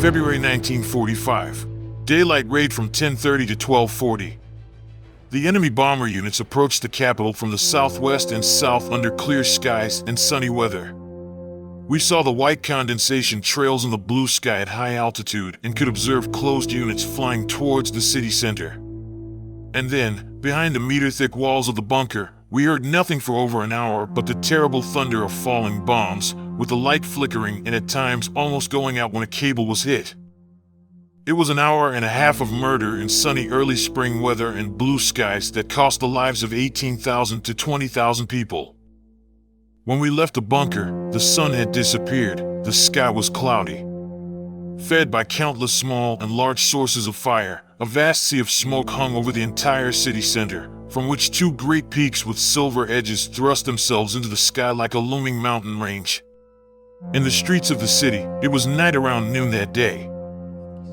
February 1945. Daylight raid from 10:30 to 12:40. The enemy bomber units approached the capital from the southwest and south under clear skies and sunny weather. We saw the white condensation trails in the blue sky at high altitude and could observe closed units flying towards the city center. And then, behind the meter-thick walls of the bunker, we heard nothing for over an hour but the terrible thunder of falling bombs, with the light flickering and at times almost going out when a cable was hit. It was an hour and a half of murder in sunny early spring weather and blue skies that cost the lives of 18,000 to 20,000 people. When we left the bunker, the sun had disappeared, the sky was cloudy. Fed by countless small and large sources of fire, a vast sea of smoke hung over the entire city center, from which two great peaks with silver edges thrust themselves into the sky like a looming mountain range. In the streets of the city, it was night around noon that day.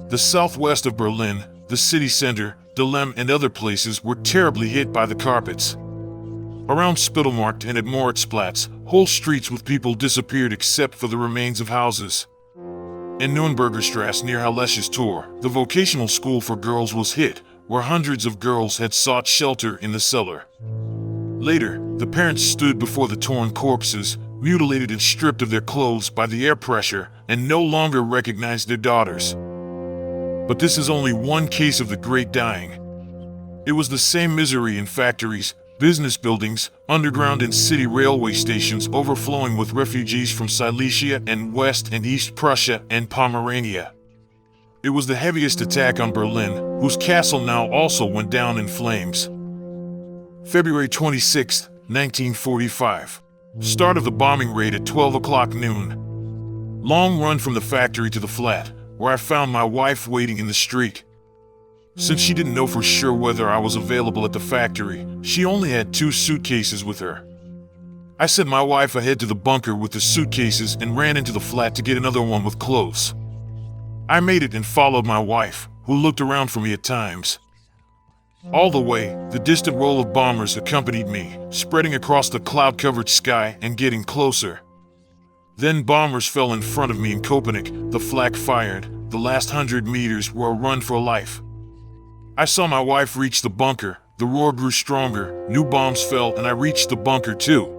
The southwest of Berlin, the city center, Dahlem and other places were terribly hit by the carpets. Around Spittelmarkt and at Moritzplatz, whole streets with people disappeared except for the remains of houses. In Nürnbergerstrasse near Hallesches Tor, the vocational school for girls was hit, where hundreds of girls had sought shelter in the cellar. Later, the parents stood before the torn corpses, mutilated and stripped of their clothes by the air pressure, and no longer recognized their daughters. But this is only one case of the great dying. It was the same misery in factories, business buildings, underground and city railway stations overflowing with refugees from Silesia and West and East Prussia and Pomerania. It was the heaviest attack on Berlin, whose castle now also went down in flames. February 26, 1945. Start of the bombing raid at 12 o'clock noon. Long run from the factory to the flat, where I found my wife waiting in the street. Since she didn't know for sure whether I was available at the factory, she only had 2 suitcases with her. I sent my wife ahead to the bunker with the suitcases and ran into the flat to get another one with clothes. I made it and followed my wife, who looked around for me at times. All the way, the distant roll of bombers accompanied me, spreading across the cloud-covered sky and getting closer. Then bombers fell in front of me in Köpenick, the flak fired, the last 100 meters were a run for life. I saw my wife reach the bunker, the roar grew stronger, new bombs fell and I reached the bunker too.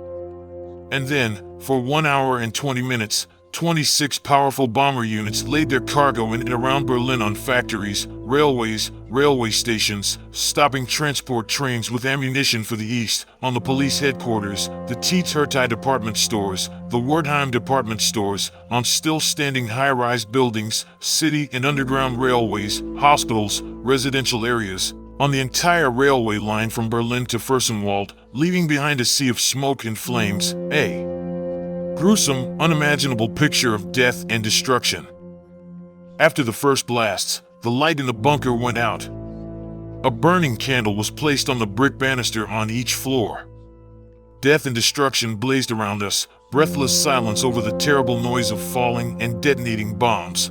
And then, for 1 hour and 20 minutes, 26 powerful bomber units laid their cargo in and around Berlin on factories, railways, railway stations, stopping transport trains with ammunition for the east, on the police headquarters, the Tietz-Hertie department stores, the Wertheim department stores, on still-standing high-rise buildings, city and underground railways, hospitals, residential areas, on the entire railway line from Berlin to Fürstenwald, leaving behind a sea of smoke and flames, a gruesome, unimaginable picture of death and destruction. After the first blasts, the light in the bunker went out. A burning candle was placed on the brick banister on each floor. Death and destruction blazed around us, breathless silence over the terrible noise of falling and detonating bombs.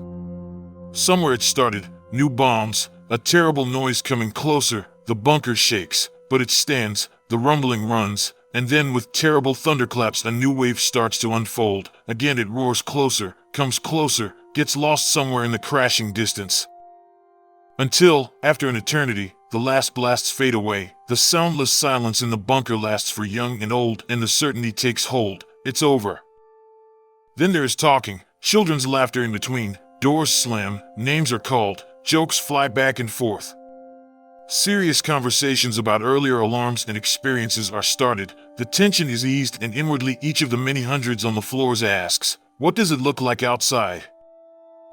Somewhere it started, new bombs, a terrible noise coming closer, the bunker shakes, but it stands, the rumbling runs, and then with terrible thunderclaps a new wave starts to unfold. Again it roars closer, comes closer, gets lost somewhere in the crashing distance. Until, after an eternity, the last blasts fade away, the soundless silence in the bunker lasts for young and old, and the certainty takes hold, it's over. Then there is talking, children's laughter in between, doors slam, names are called, jokes fly back and forth. Serious conversations about earlier alarms and experiences are started, the tension is eased and inwardly each of the many hundreds on the floors asks, what does it look like outside?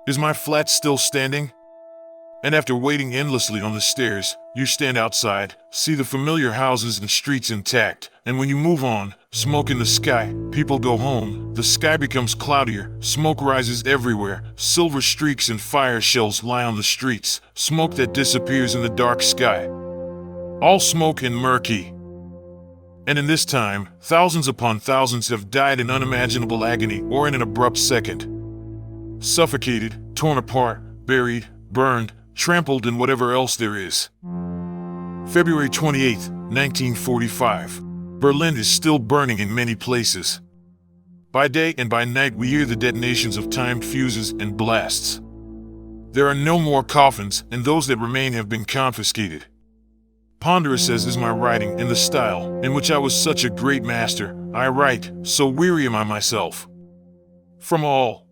Is my flat still standing? And after waiting endlessly on the stairs, you stand outside, see the familiar houses and streets intact, and when you move on, smoke in the sky, people go home, the sky becomes cloudier, smoke rises everywhere, silver streaks and fire shells lie on the streets, smoke that disappears in the dark sky. All smoke and murky. And in this time, thousands upon thousands have died in unimaginable agony or in an abrupt second. Suffocated, torn apart, buried, burned, trampled and whatever else there is. February 28, 1945. Berlin is still burning in many places. By day and by night we hear the detonations of timed fuses and blasts. There are no more coffins, and those that remain have been confiscated. Ponderous as is my writing, in the style in which I was such a great master, I write, so weary am I myself. From all.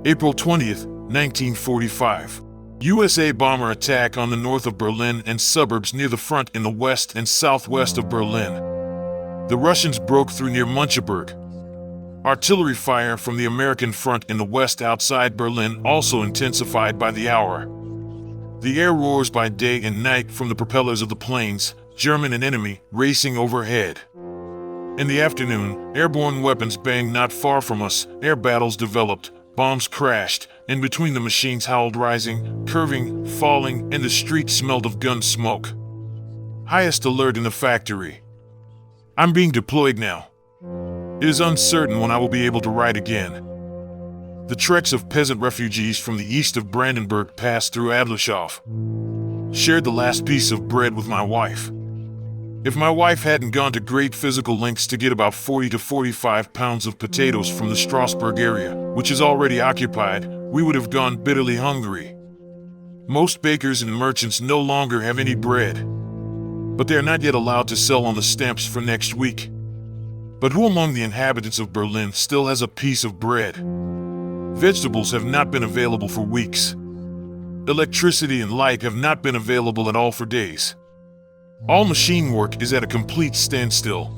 April 20th, 1945. USA bomber attack on the north of Berlin and suburbs near the front in the west and southwest of Berlin. The Russians broke through near Muncheberg. Artillery fire from the American front in the west outside Berlin also intensified by the hour. The air roars by day and night from the propellers of the planes, German and enemy, racing overhead. In the afternoon, airborne weapons banged not far from us, air battles developed, bombs crashed, and between the machines howled rising, curving, falling, and the street smelled of gun smoke. Highest alert in the factory. I'm being deployed now. It is uncertain when I will be able to write again. The treks of peasant refugees from the east of Brandenburg passed through Adlershof. Shared the last piece of bread with my wife. If my wife hadn't gone to great physical lengths to get about 40 to 45 pounds of potatoes from the Strasbourg area, which is already occupied, we would have gone bitterly hungry. Most bakers and merchants no longer have any bread. But they are not yet allowed to sell on the stamps for next week. But who among the inhabitants of Berlin still has a piece of bread? Vegetables have not been available for weeks. Electricity and light have not been available at all for days. All machine work is at a complete standstill.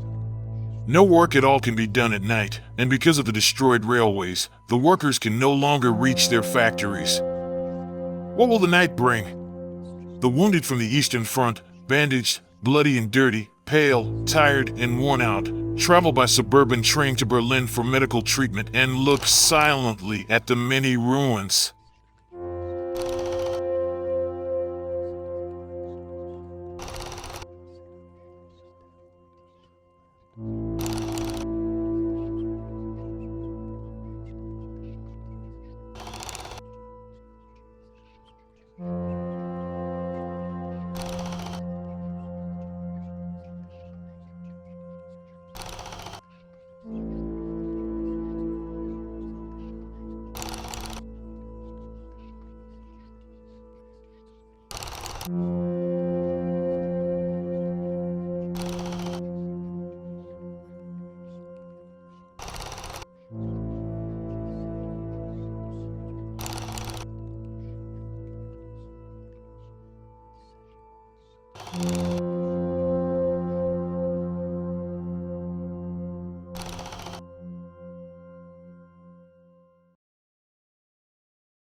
No work at all can be done at night, and because of the destroyed railways, the workers can no longer reach their factories. What will the night bring? The wounded from the Eastern Front, bandaged, bloody and dirty, pale, tired, and worn out, travel by suburban train to Berlin for medical treatment and look silently at the many ruins.